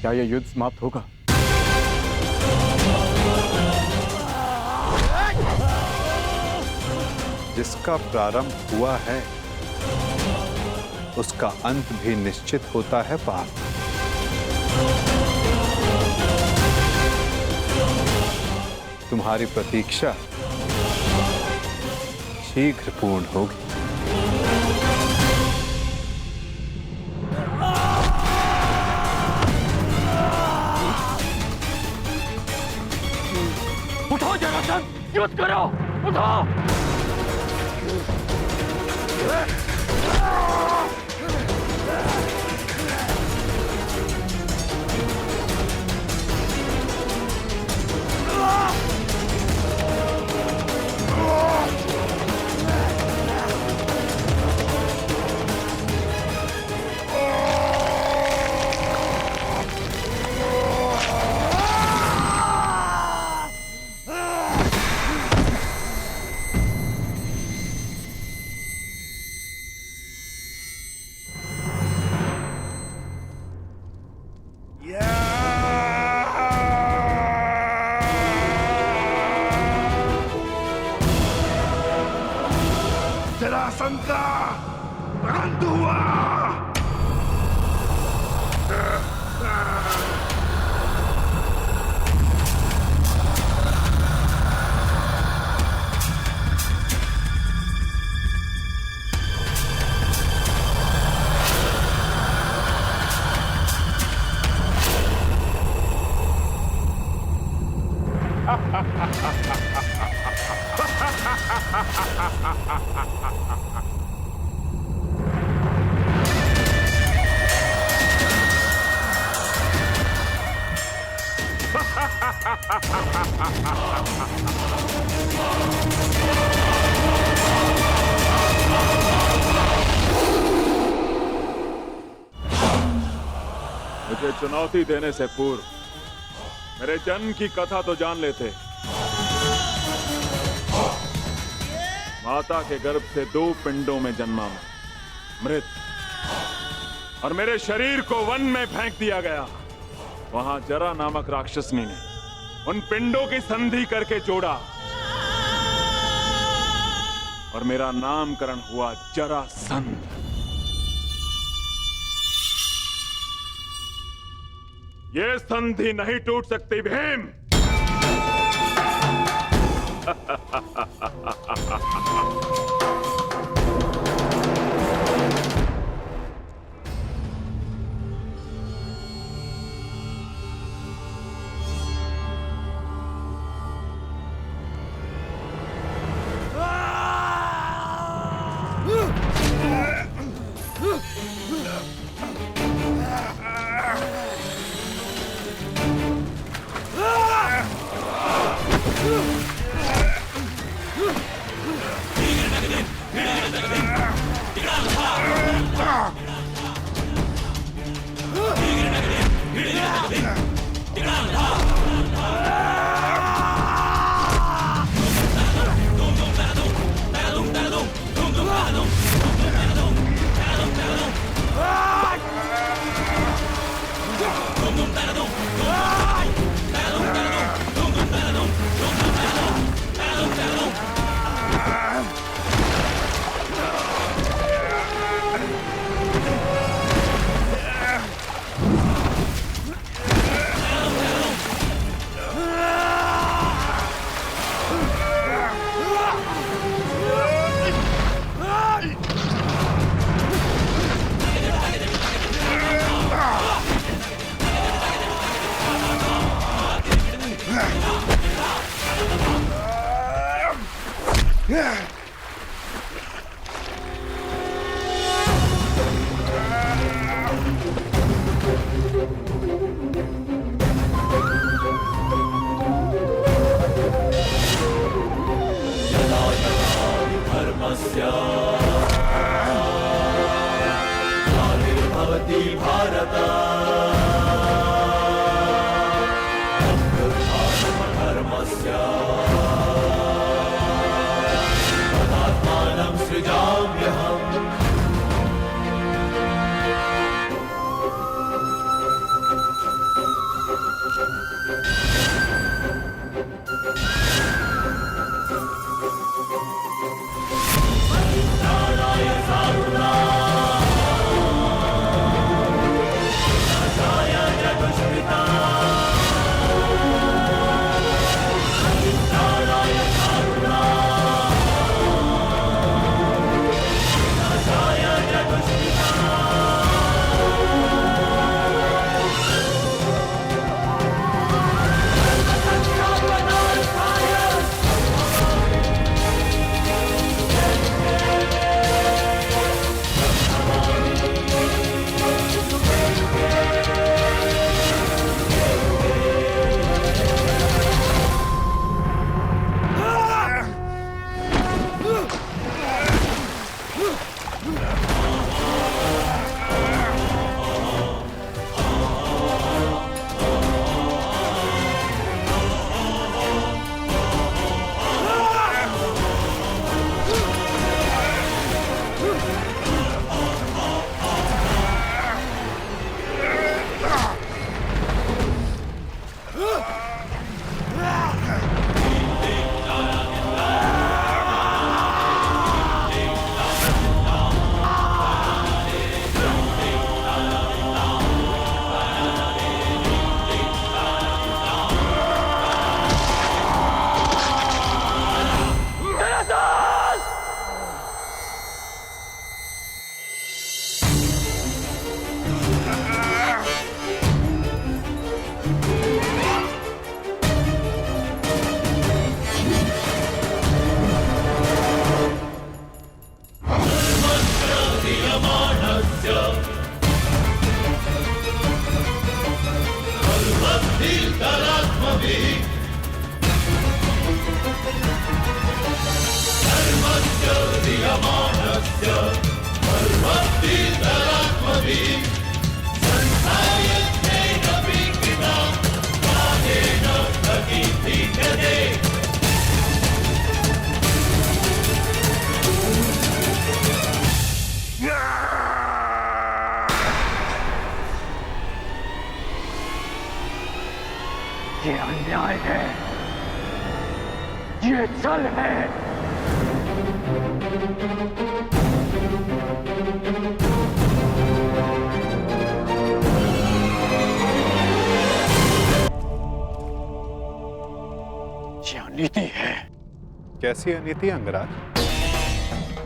क्या यह युद्ध समाप्त होगा? जिसका प्रारंभ हुआ है उसका अंत भी निश्चित होता है पार्थ। तुम्हारी प्रतीक्षा शीघ्र पूर्ण होगी। उठो जरासंध, युद्ध करो, उठो। जरासंध का अंत हुआ। मुझे चुनौती देने से पूर्व मेरे जन्म की कथा तो जान लेते। माता के गर्भ से 2 पिंडों में जन्मा मैं, मृत, और मेरे शरीर को वन में फेंक दिया गया। वहां जरा नामक राक्षसनी ने उन पिंडों की संधि करके जोड़ा और मेरा नामकरण हुआ जरासंध। ये संधि नहीं टूट सकती भीम। ये जल है। ये अनीति है। कैसी अनीति अंगराज?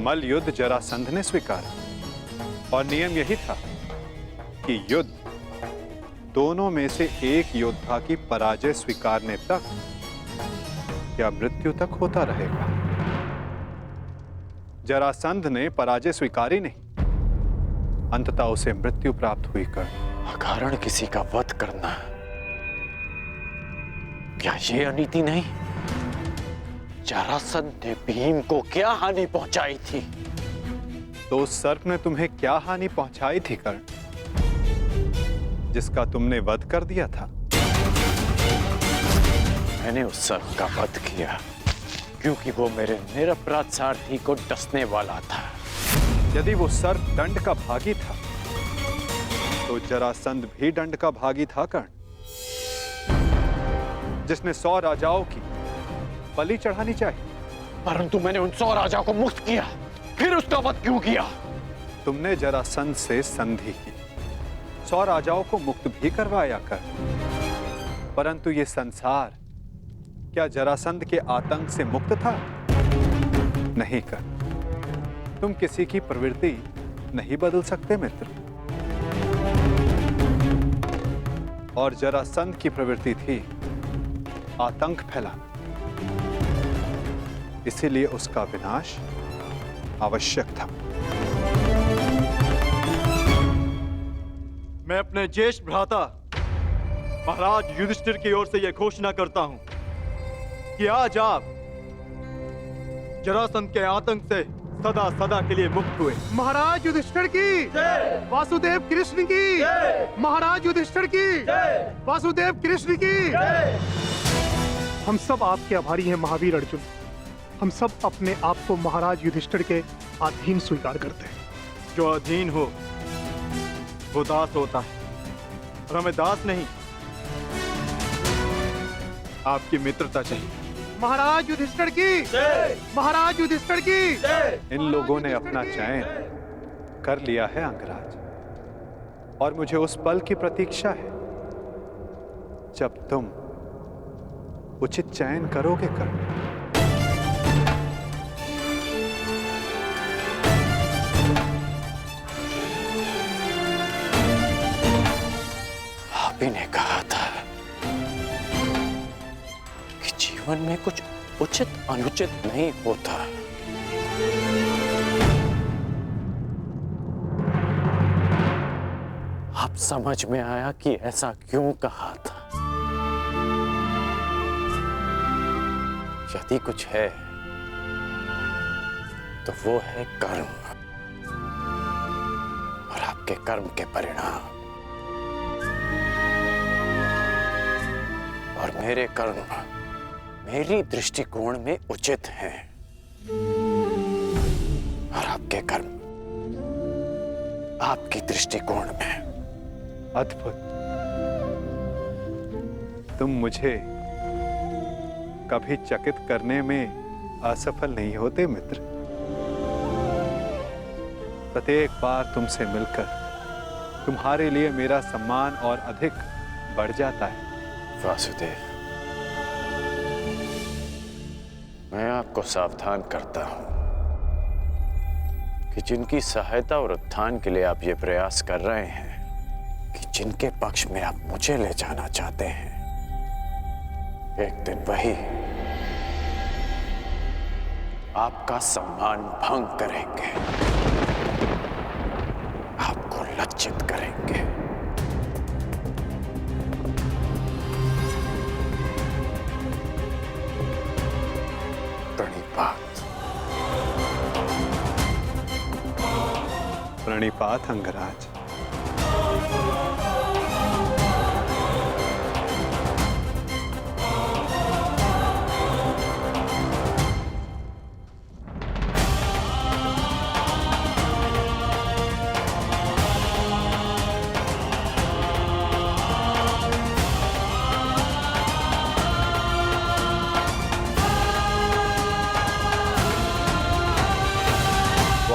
मल युद्ध जरासंध ने स्वीकारा और नियम यही था कि युद्ध दोनों में से एक योद्धा की पराजय स्वीकारने तक या मृत्यु तक होता रहेगा। जरासंध ने पराजय स्वीकारी नहीं, अंततः उसे मृत्यु प्राप्त हुई कर्ण। अकारण किसी का वध करना, क्या ये अनीति नहीं? जरासंध ने भीम को क्या हानि पहुंचाई थी? तो उस सर्प ने तुम्हें क्या हानि पहुंचाई थी कर्ण, जिसका तुमने वध कर दिया था? मैंने उस सर्प का वध किया क्योंकि वो मेरे निरपराध सारथी को डसने वाला था। यदि वो सर्प दंड का भागी था तो जरासंध भी दंड का भागी था कर्ण, जिसने 100 राजाओं की बलि चढ़ानी चाहिए। परंतु मैंने उन 100 राजाओं को मुक्त किया, फिर उसका वध क्यों किया? तुमने जरासंध से संधि की, 100 राजाओं को मुक्त भी करवाया कर, परंतु ये संसार क्या जरासंध के आतंक से मुक्त था? नहीं कर। तुम किसी की प्रवृत्ति नहीं बदल सकते मित्र, और जरासंध की प्रवृत्ति थी आतंक फैलाना, इसीलिए उसका विनाश आवश्यक था। मैं अपने ज्येष्ठ भ्राता महाराज युधिष्ठिर की ओर से यह घोषणा करता हूं कि आज आप जरासंध के आतंक से सदा सदा के लिए मुक्त हुए। महाराज युधिष्ठिर की जय, वासुदेव कृष्ण की जय, महाराज युधिष्ठिर की जय, वासुदेव कृष्ण की जय। हम सब आपके आभारी हैं महावीर अर्जुन। हम सब अपने आप को महाराज युधिष्ठिर के अधीन स्वीकार करते हैं। जो अधीन हो वो दास होता है, और हमें दास नहीं, आपकी मित्रता चाहिए। महाराज युधिष्ठिर की जय, महाराज युधिष्ठिर की जय। इन लोगों ने अपना चयन कर लिया है अंगराज, और मुझे उस पल की प्रतीक्षा है जब तुम उचित चयन करोगे कर। आप ही ने कहा था कि जीवन में कुछ उचित अनुचित नहीं होता। अब समझ में आया कि ऐसा क्यों कहा था। यदि कुछ है तो वो है कर्म, और आपके कर्म के परिणाम, और मेरे कर्म मेरी दृष्टिकोण में उचित हैं, और आपके कर्म आपकी दृष्टिकोण में। अद्भुत। तुम मुझे कभी चकित करने में असफल नहीं होते मित्र। प्रत्येक बार तुमसे मिलकर तुम्हारे लिए मेरा सम्मान और अधिक बढ़ जाता है। वासुदेव, मैं आपको सावधान करता हूं कि जिनकी सहायता और उत्थान के लिए आप ये प्रयास कर रहे हैं, कि जिनके पक्ष में आप मुझे ले जाना चाहते हैं, एक दिन वही आपका सम्मान भंग करेंगे, आपको लज्जित करेंगे। प्रणिपात। प्रणिपात अंगराज।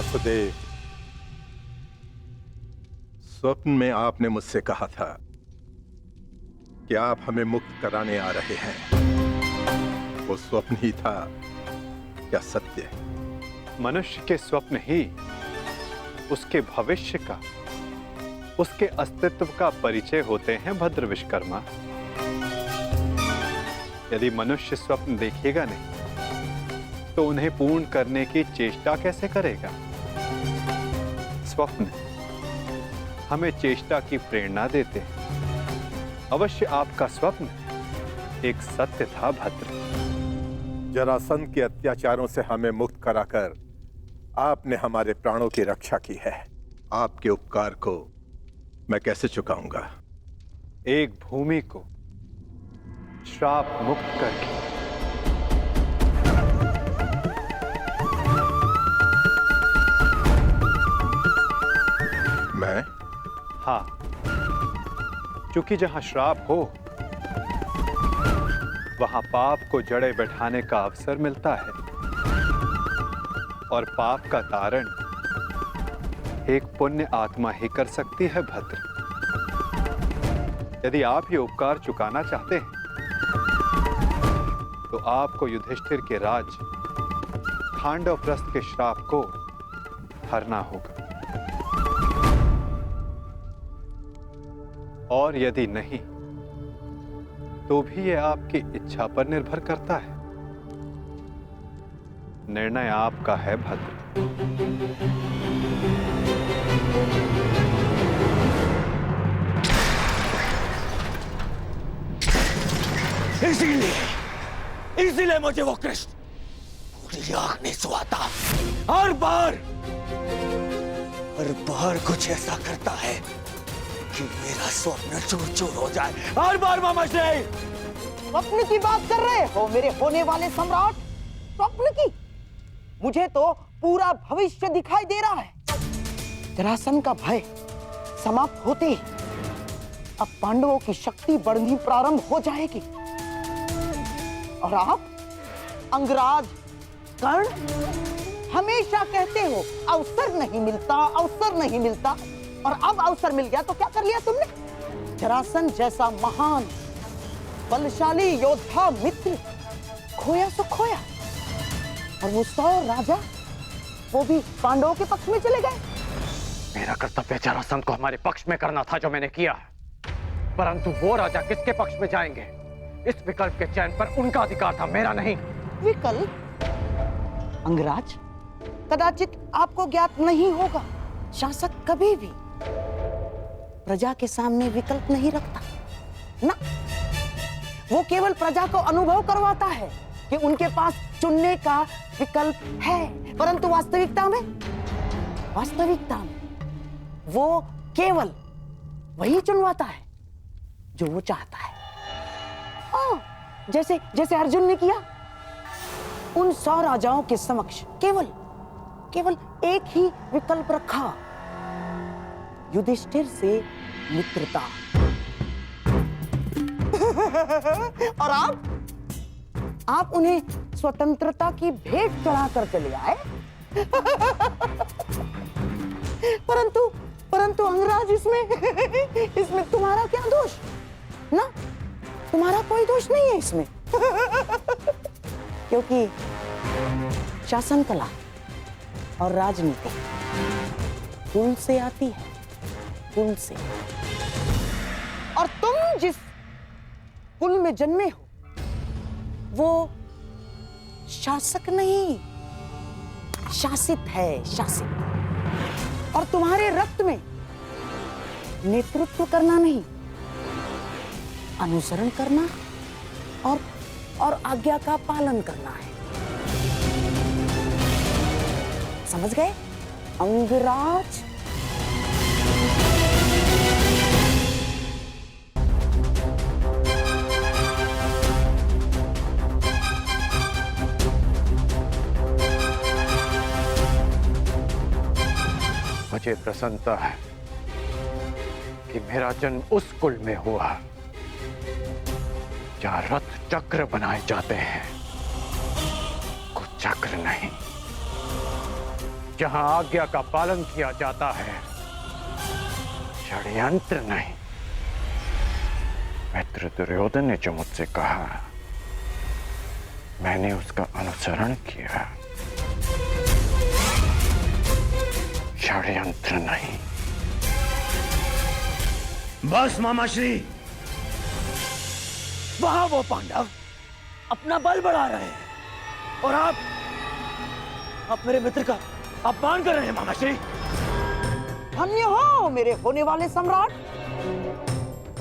वासुदेव, स्वप्न में आपने मुझसे कहा था कि आप हमें मुक्त कराने आ रहे हैं। वो स्वप्न ही था या सत्य? मनुष्य के स्वप्न ही उसके भविष्य का, उसके अस्तित्व का परिचय होते हैं भद्र विश्वकर्मा। यदि मनुष्य स्वप्न देखेगा नहीं तो उन्हें पूर्ण करने की चेष्टा कैसे करेगा? स्वप्न हमें चेष्टा की प्रेरणा देते हैं। अवश्य आपका स्वप्न एक सत्य था भद्र। जरासंध के अत्याचारों से हमें मुक्त कराकर आपने हमारे प्राणों की रक्षा की है। आपके उपकार को मैं कैसे चुकाऊंगा? एक भूमि को श्राप मुक्त करके। मैं? हाँ, क्योंकि जहां श्राप हो वहां पाप को जड़े बैठाने का अवसर मिलता है और पाप का तारण एक पुण्य आत्मा ही कर सकती है भद्र। यदि आप ये उपकार चुकाना चाहते हैं तो आपको युधिष्ठिर के राज खांडवप्रस्थ के श्राप को हरना होगा, और यदि नहीं तो भी यह आपकी इच्छा पर निर्भर करता है। निर्णय आपका है भद्र। इसीलिए मुझे वो कृष्ण पूरी आंख नहीं सुहाता। हर बार कुछ ऐसा करता है कि मेरा स्वप्न चूर चूर हो जाए। हर बार मामा जी। स्वप्न की बात कर रहे हो मेरे होने वाले सम्राट? स्वप्न की? मुझे तो पूरा भविष्य दिखाई दे रहा है। जरासंध का भय समाप्त होते ही अब पांडवों की शक्ति बढ़नी प्रारंभ हो जाएगी और आप अंगराज कर्ण हमेशा कहते हो अवसर नहीं मिलता, अवसर नहीं मिलता, और अब अवसर मिल गया तो क्या कर लिया तुमने? जरासंध जैसा महान बलशाली योद्धा मित्र खोया सो खोया, और वो 100 राजा वो भी पांडवों के पक्ष में चले गए। मेरा कर्तव्य जरासंध को हमारे पक्ष में करना था जो मैंने किया, परंतु वो राजा किसके पक्ष में जाएंगे? इस विकल्प के चयन पर उनका अधिकार था, मेरा नहीं। विकल्प? अंगराज, कदाचित आपको ज्ञात नहीं होगा, शासक कभी भी प्रजा के सामने विकल्प नहीं रखता ना। वो केवल प्रजा को अनुभव करवाता है कि उनके पास चुनने का विकल्प है, परंतु वास्तविकता में वो केवल वही चुनवाता है जो वो चाहता है। जैसे अर्जुन ने किया। उन 100 राजाओं के समक्ष केवल एक ही विकल्प रखा, युधिष्ठिर से मित्रता। और आप उन्हें स्वतंत्रता की भेंट चढ़ाकर चले आए। परंतु अंगराज, इसमें तुम्हारा क्या दोष? ना, तुम्हारा कोई दोष नहीं है इसमें। क्योंकि शासन कला और राजनीति कुल से आती है, कुल से। और तुम जिस कुल में जन्मे हो वो शासक नहीं, शासित है, शासित। और तुम्हारे रक्त में नेतृत्व करना नहीं, अनुसरण करना और आज्ञा का पालन करना है। समझ गए अंगराज? मुझे प्रसन्नता है कि मेरा जन्म उस कुल में हुआ जहां रथ चक्र बनाए जाते हैं, कुछ चक्र नहीं। जहां आज्ञा का पालन किया जाता है, षड्यंत्र नहीं। मित्र दुर्योधन ने जो मुझसे कहा, मैंने उसका अनुसरण किया। षड्यंत्र नहीं। बस मामाश्री, वहां वो पांडव अपना बल बढ़ा रहे हैं और आप मेरे मित्र का अपमान कर रहे हैं मामाश्री। धन्य हो मेरे होने वाले सम्राट।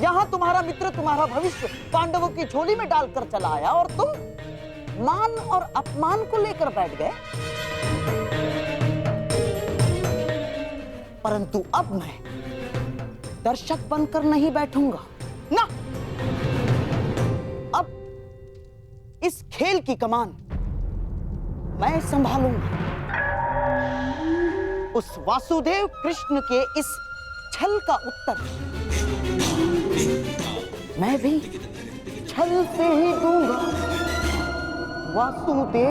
यहाँ तुम्हारा मित्र तुम्हारा भविष्य पांडवों की झोली में डालकर चला आया और तुम मान और अपमान को लेकर बैठ गए। परंतु अब मैं दर्शक बनकर नहीं बैठूंगा ना। अब इस खेल की कमान मैं संभालूंगा। उस वासुदेव कृष्ण के इस छल का उत्तर मैं भी छल से ही दूंगा। वासुदेव